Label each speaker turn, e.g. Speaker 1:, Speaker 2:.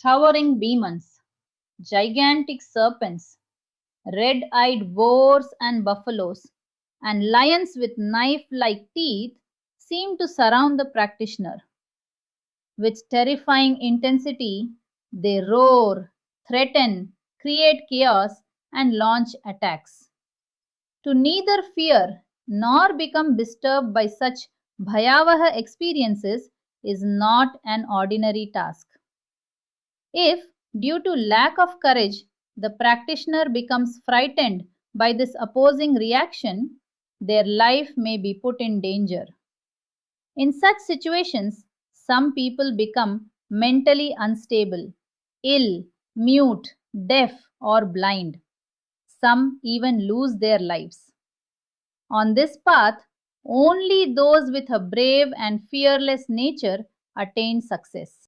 Speaker 1: towering demons, gigantic serpents, red-eyed boars and buffaloes, and lions with knife-like teeth seem to surround the practitioner. With terrifying intensity, they roar, threaten, create chaos, and launch attacks. To neither fear nor become disturbed by such bhayavaha experiences is not an ordinary task. If, due to lack of courage, the practitioner becomes frightened by this opposing reaction, their life may be put in danger. In such situations, some people become mentally unstable, ill, mute, deaf, or blind. Some even lose their lives. On this path, only those with a brave and fearless nature attain success.